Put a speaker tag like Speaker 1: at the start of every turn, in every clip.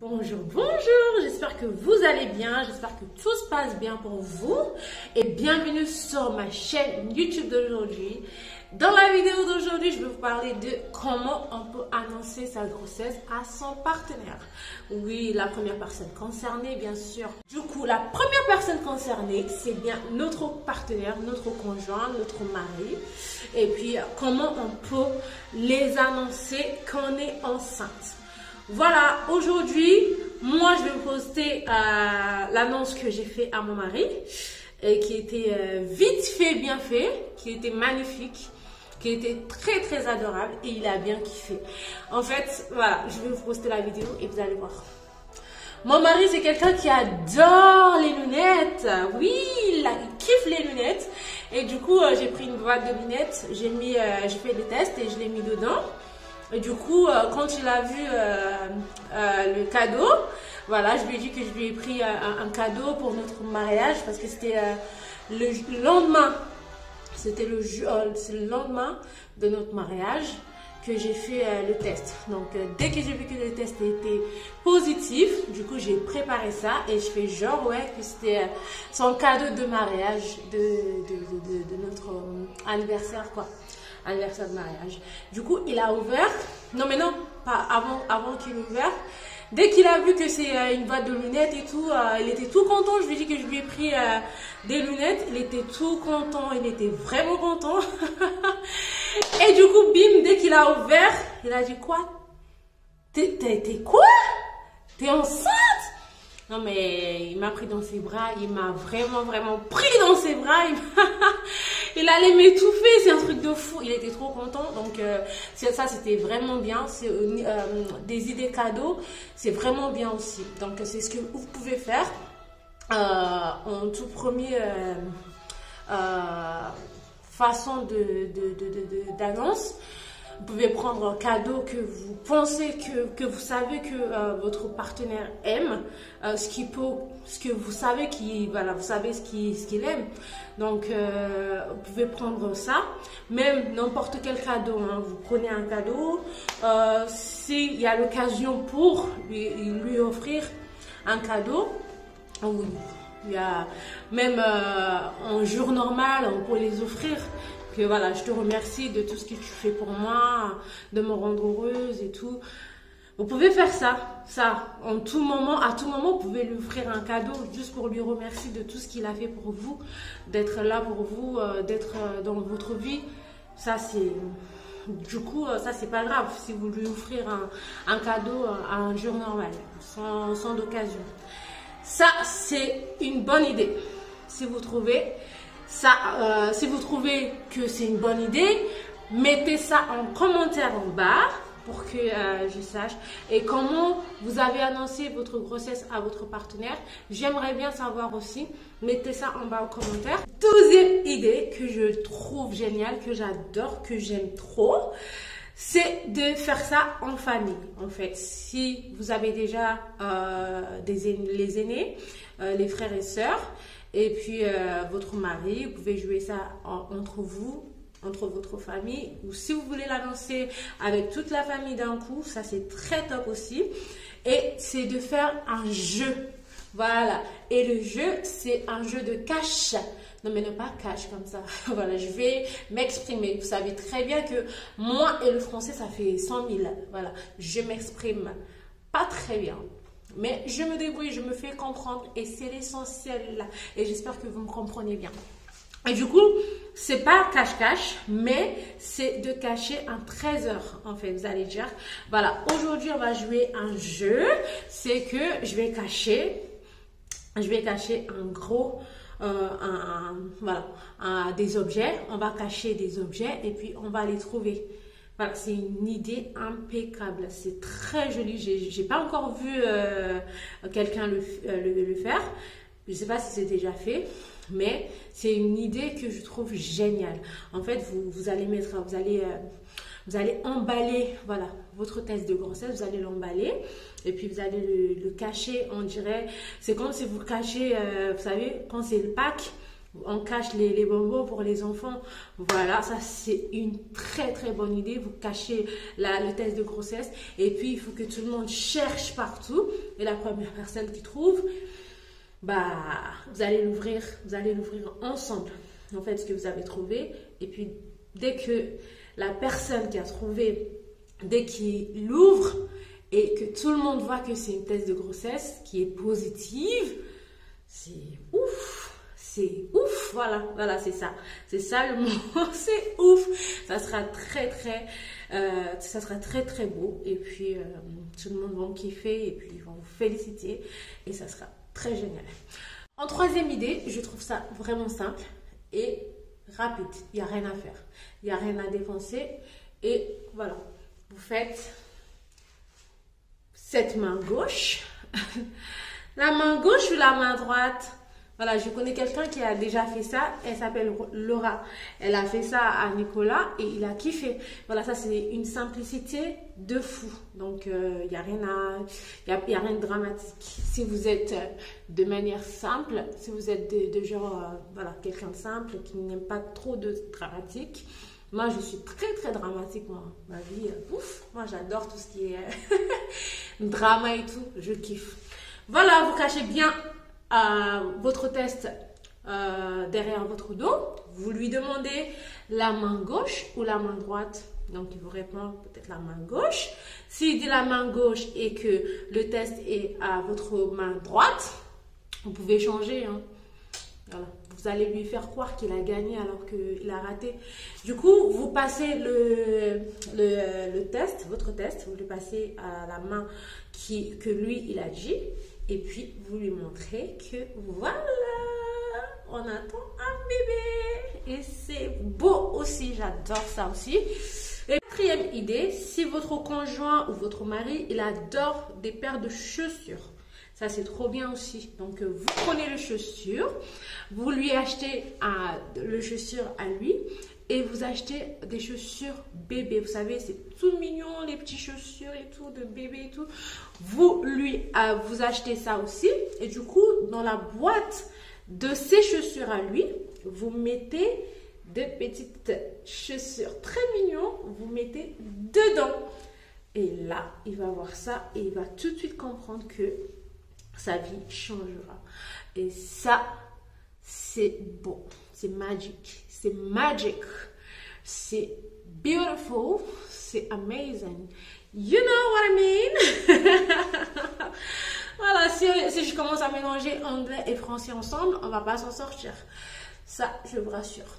Speaker 1: Bonjour, bonjour, j'espère que vous allez bien, j'espère que tout se passe bien pour vous et bienvenue sur ma chaîne YouTube d'aujourd'hui. Dans la vidéo d'aujourd'hui, je vais vous parler de comment on peut annoncer sa grossesse à son partenaire. Oui, la première personne concernée, bien sûr. Du coup, la première personne concernée, c'est bien notre partenaire, notre conjoint, notre mari. Et puis, comment on peut les annoncer qu'on est enceinte. Voilà, aujourd'hui, moi je vais vous poster l'annonce que j'ai fait à mon mari et qui était vite fait, bien fait, qui était magnifique, qui était très très adorable et il a bien kiffé. En fait, voilà, je vais vous poster la vidéo et vous allez voir. Mon mari, c'est quelqu'un qui adore les lunettes. Oui, il kiffe les lunettes. Et du coup, j'ai pris une boîte de lunettes, j'ai fait des tests et je l'ai mis dedans. Et du coup, quand il a vu le cadeau, voilà, je lui ai dit que je lui ai pris un cadeau pour notre mariage parce que c'était le lendemain. C'était le lendemain de notre mariage que j'ai fait le test. Donc, dès que j'ai vu que le test était positif, du coup, j'ai préparé ça et je fais genre, ouais, que c'était son cadeau de mariage de notre anniversaire, quoi. Anniversaire de mariage. Du coup, il a ouvert. Non, mais non, pas avant qu'il ouvre. Dès qu'il a vu que c'est une boîte de lunettes et tout, il était tout content. Je lui ai dit que je lui ai pris des lunettes. Il était tout content. Il était vraiment content. Et du coup, bim, dès qu'il a ouvert, il a dit quoi? T'es quoi? T'es enceinte? Non, mais il m'a pris dans ses bras. Il m'a vraiment pris dans ses bras. Il allait m'étouffer, c'est un truc de fou. Il était trop content. Donc, ça, c'était vraiment bien. C'est des idées cadeaux. C'est vraiment bien aussi. Donc, c'est ce que vous pouvez faire en tout premier façon d'annonce. Vous pouvez prendre un cadeau que vous pensez que vous savez que votre partenaire aime, ce que vous savez vous savez ce qu'il aime. Donc vous pouvez prendre ça, même n'importe quel cadeau. Hein. Vous prenez un cadeau, s'il y a l'occasion pour lui offrir un cadeau. Oui. Il y a même en jour normal, on peut les offrir. Que voilà, je te remercie de tout ce que tu fais pour moi, de me rendre heureuse et tout. Vous pouvez faire ça, en tout moment, à tout moment, vous pouvez lui offrir un cadeau juste pour lui remercier de tout ce qu'il a fait pour vous, d'être là pour vous, d'être dans votre vie. Ça, c'est... Du coup, ça, c'est pas grave si vous lui offrez un cadeau à un jour normal, sans occasion. Ça, c'est une bonne idée. Si vous trouvez ça, si vous trouvez que c'est une bonne idée, mettez ça en commentaire en bas pour que je sache. Et comment vous avez annoncé votre grossesse à votre partenaire. J'aimerais bien savoir aussi. Mettez ça en bas en commentaire. Deuxième idée que je trouve géniale, que j'adore, que j'aime trop, c'est de faire ça en famille. En fait, si vous avez déjà les aînés, les frères et sœurs, et puis votre mari, vous pouvez jouer ça entre vous, entre votre famille, ou si vous voulez l'annoncer avec toute la famille d'un coup, ça c'est très top aussi. Et c'est de faire un jeu. Voilà. Et le jeu, c'est un jeu de cache. Non, mais ne pas cache comme ça. Voilà, je vais m'exprimer. Vous savez très bien que moi et le français, ça fait 100 000. Voilà, je m'exprime pas très bien. Mais je me débrouille, je me fais comprendre et c'est l'essentiel. Et j'espère que vous me comprenez bien. Et du coup, c'est pas cache-cache, mais c'est de cacher un trésor, en fait. Vous allez dire, voilà, aujourd'hui, on va jouer un jeu. C'est que je vais cacher un gros... des objets. On va cacher des objets et puis on va les trouver. Voilà, c'est une idée impeccable. C'est très joli. J'ai pas encore vu quelqu'un le faire. Je sais pas si c'est déjà fait, mais c'est une idée que je trouve géniale. En fait, vous allez emballer, voilà, votre test de grossesse. Vous allez l'emballer et puis vous allez le cacher. On dirait, c'est comme si vous cachez, vous savez, quand c'est le Pâques. On cache les bonbons pour les enfants. Voilà, ça c'est une très très bonne idée. Vous cachez le test de grossesse et puis il faut que tout le monde cherche partout et la première personne qui trouve, bah, vous allez l'ouvrir ensemble, en fait, ce que vous avez trouvé. Et puis, dès que la personne qui a trouvé, dès qu'il l'ouvre et que tout le monde voit que c'est une test de grossesse qui est positive, c'est ouf, voilà, c'est ça le mot, c'est ouf, ça sera très beau, et puis tout le monde va kiffer, et puis ils vont vous féliciter, et ça sera très génial. En troisième idée, je trouve ça vraiment simple et rapide, il n'y a rien à faire, il n'y a rien à dépenser, et voilà, vous faites cette main gauche, la main gauche ou la main droite. Voilà, je connais quelqu'un qui a déjà fait ça. Elle s'appelle Laura. Elle a fait ça à Nicolas et il a kiffé. Voilà, ça c'est une simplicité de fou. Donc, il n'y a rien de dramatique. Si vous êtes de manière simple, si vous êtes de genre, voilà, quelqu'un de simple qui n'aime pas trop de dramatique. Moi, je suis très dramatique, moi. Ma vie, ouf. Moi, j'adore tout ce qui est drama et tout. Je kiffe. Voilà, vous cachez bien votre test derrière votre dos, vous lui demandez la main gauche ou la main droite, donc il vous répond peut-être la main gauche. S'il dit la main gauche et que le test est à votre main droite, vous pouvez changer, hein. Voilà. Vous allez lui faire croire qu'il a gagné alors qu'il a raté. Du coup, vous passez le test, votre test, vous lui passez à la main que lui, il a dit. Et puis, vous lui montrez que voilà, on attend un bébé. Et c'est beau aussi, j'adore ça aussi. Et quatrième idée, si votre conjoint ou votre mari, il adore des paires de chaussures. Ça, c'est trop bien aussi. Donc, vous prenez les chaussures, vous lui achetez le chaussure à lui et vous achetez des chaussures bébé. Vous savez, c'est tout mignon, les petites chaussures et tout, de bébé et tout. Vous achetez ça aussi. Et du coup, dans la boîte de ces chaussures à lui, vous mettez des petites chaussures très mignonnes. Vous mettez dedans. Et là, il va voir ça et il va tout de suite comprendre que sa vie changera. Et ça, c'est beau. C'est magique. C'est magic. C'est beautiful. C'est amazing. You know what I mean? Voilà, si je commence à mélanger anglais et français ensemble, on va pas s'en sortir. Ça, je vous rassure.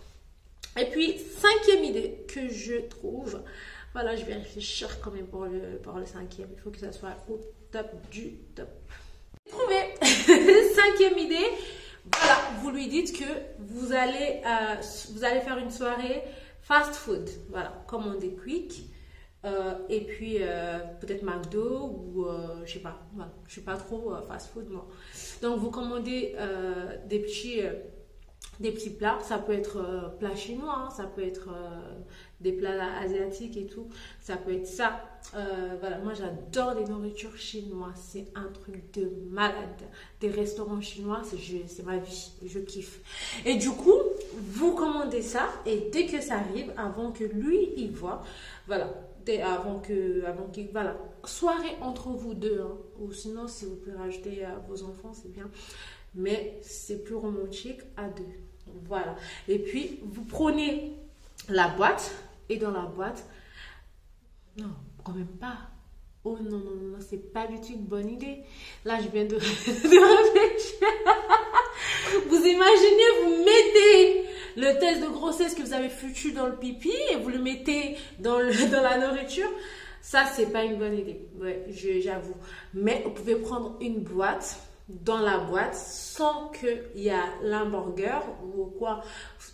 Speaker 1: Et puis, cinquième idée que je trouve, voilà, je vais réfléchir quand même pour le cinquième. Il faut que ça soit au top du top. Trouvé. Cinquième idée, voilà, vous lui dites que vous allez faire une soirée fast food, voilà, commander quick, et puis peut-être McDo ou je sais pas, voilà, je suis pas trop fast food moi. Donc vous commandez des petits plats, ça peut être plats chinois, hein, ça peut être des plats asiatiques et tout, ça peut être ça. Voilà, moi j'adore les nourritures chinoises, c'est un truc de malade. Des restaurants chinois, c'est ma vie, je kiffe. Et du coup, vous commandez ça et dès que ça arrive, avant que lui il voit, voilà, voilà, soirée entre vous deux, hein, ou sinon si vous pouvez rajouter vos enfants, c'est bien. Mais c'est plus romantique à deux. Voilà. Et puis, vous prenez la boîte. Et dans la boîte, non, quand même pas. Oh non, c'est pas du tout une bonne idée. Là, je viens de réfléchir. Vous imaginez, vous mettez le test de grossesse que vous avez foutu dans le pipi et vous le mettez dans la nourriture. Ça, c'est pas une bonne idée. Ouais, j'avoue. Mais vous pouvez prendre une boîte. Dans la boîte sans qu'il y a l'hamburger ou quoi,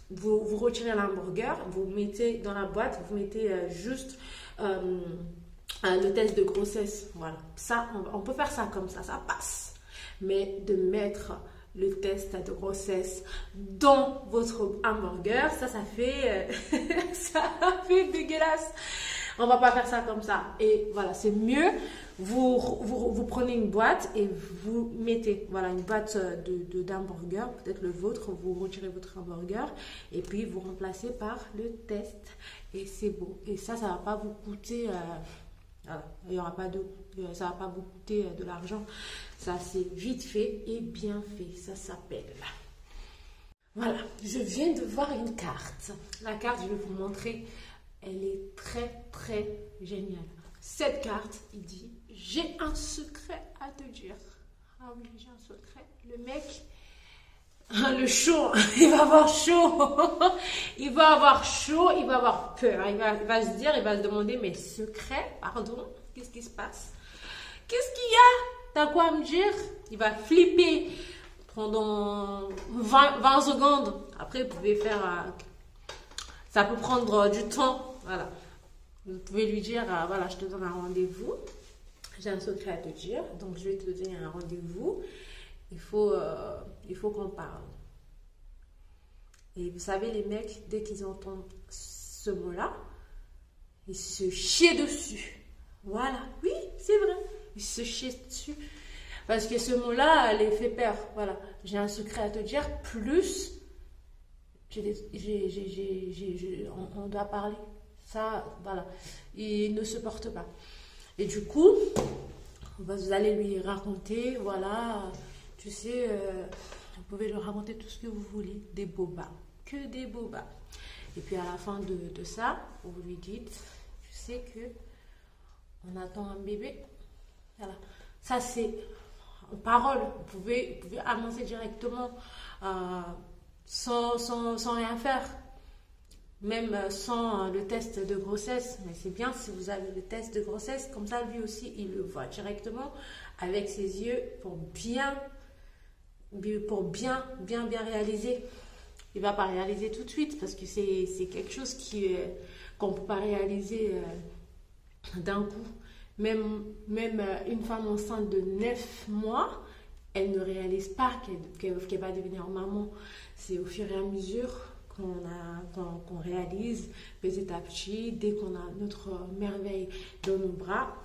Speaker 1: vous retirez l'hamburger, vous mettez dans la boîte, vous mettez juste le test de grossesse. Voilà, ça on peut faire ça comme ça passe. Mais de mettre le test de grossesse dans votre hamburger, ça fait ça fait dégueulasse. On va pas faire ça comme ça. Et voilà, c'est mieux. Vous prenez une boîte et vous mettez, voilà, une boîte d'hamburger, peut-être le vôtre, vous retirez votre hamburger et puis vous remplacez par le test. Et c'est beau. Et ça va pas vous coûter Voilà. Il n'y aura pas d'eau. Ça ne va pas vous coûter de l'argent. Ça, c'est vite fait et bien fait. Ça s'appelle. Voilà. Je viens de voir une carte. La carte, je vais vous montrer. Elle est très, très géniale. Cette carte, il dit, j'ai un secret à te dire. Ah oui, j'ai un secret. Le mec, le chaud, il va avoir chaud. Il va avoir chaud, il va avoir peur. Il va se dire, il va se demander, mais secret, pardon, qu'est-ce qui se passe? Qu'est-ce qu'il y a? T'as quoi à me dire? Il va flipper pendant 20 secondes. Après, vous pouvez faire... ça peut prendre du temps. Voilà. Vous pouvez lui dire, voilà, je te donne un rendez-vous. J'ai un secret à te dire. Donc, je vais te donner un rendez-vous. Il faut qu'on parle. Et vous savez, les mecs, dès qu'ils entendent ce mot-là, ils se chient dessus. Voilà. Oui, c'est vrai. Ils se chient dessus. Parce que ce mot-là, les fait peur. Voilà. J'ai un secret à te dire. Plus, on doit parler. Ça, voilà. Il ne se porte pas. Et du coup, vous allez lui raconter, voilà, tu sais, vous pouvez lui raconter tout ce que vous voulez. Des bobas. Que des bobas. Et puis à la fin de ça, vous lui dites, tu sais que on attend un bébé. Voilà. Ça, c'est en parole. Vous pouvez annoncer directement sans rien faire. Même sans le test de grossesse. Mais c'est bien si vous avez le test de grossesse. Comme ça, lui aussi, il le voit directement avec ses yeux pour bien réaliser. Il ne va pas réaliser tout de suite parce que c'est quelque chose qu'on ne peut pas réaliser d'un coup. Même une femme enceinte de 9 mois, elle ne réalise pas qu'elle va devenir maman. C'est au fur et à mesure qu'on réalise petit à petit, dès qu'on a notre merveille dans nos bras,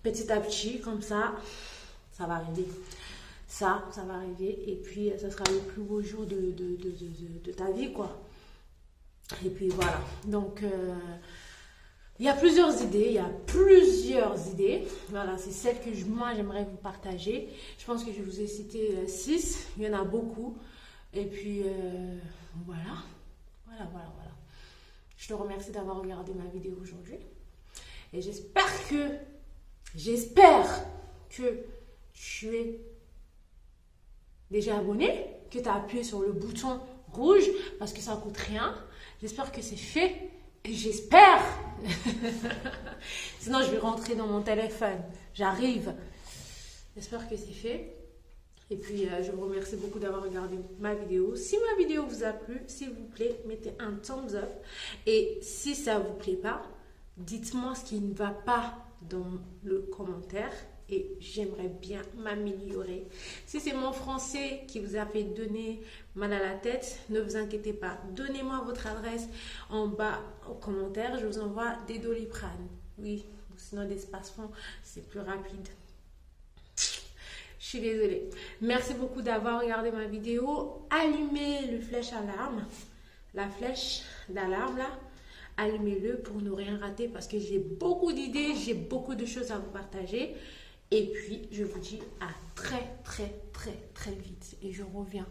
Speaker 1: petit à petit, comme ça va arriver. Ça va arriver et puis ça sera le plus beau jour de ta vie, quoi. Et puis voilà. Donc, il y a plusieurs idées, Voilà, c'est celle que moi j'aimerais vous partager. Je pense que je vous ai cité 6, il y en a beaucoup. Et puis, voilà. Je te remercie d'avoir regardé ma vidéo aujourd'hui. Et j'espère que tu es déjà abonné, que tu as appuyé sur le bouton rouge parce que ça ne coûte rien. J'espère que c'est fait. Et j'espère. Sinon, je vais rentrer dans mon téléphone. J'arrive. J'espère que c'est fait. Et puis, je vous remercie beaucoup d'avoir regardé ma vidéo. Si ma vidéo vous a plu, s'il vous plaît, mettez un thumbs up. Et si ça ne vous plaît pas, dites-moi ce qui ne va pas dans le commentaire. Et j'aimerais bien m'améliorer. Si c'est mon français qui vous a fait donner mal à la tête, ne vous inquiétez pas. Donnez-moi votre adresse en bas au commentaire. Je vous envoie des Doliprane. Oui, sinon des Spasfon, c'est plus rapide. Je suis désolée. Merci beaucoup d'avoir regardé ma vidéo. Allumez le flèche alarme. La flèche d'alarme là. Allumez-le pour ne rien rater parce que j'ai beaucoup d'idées, j'ai beaucoup de choses à vous partager. Et puis, je vous dis à très vite. Et je reviens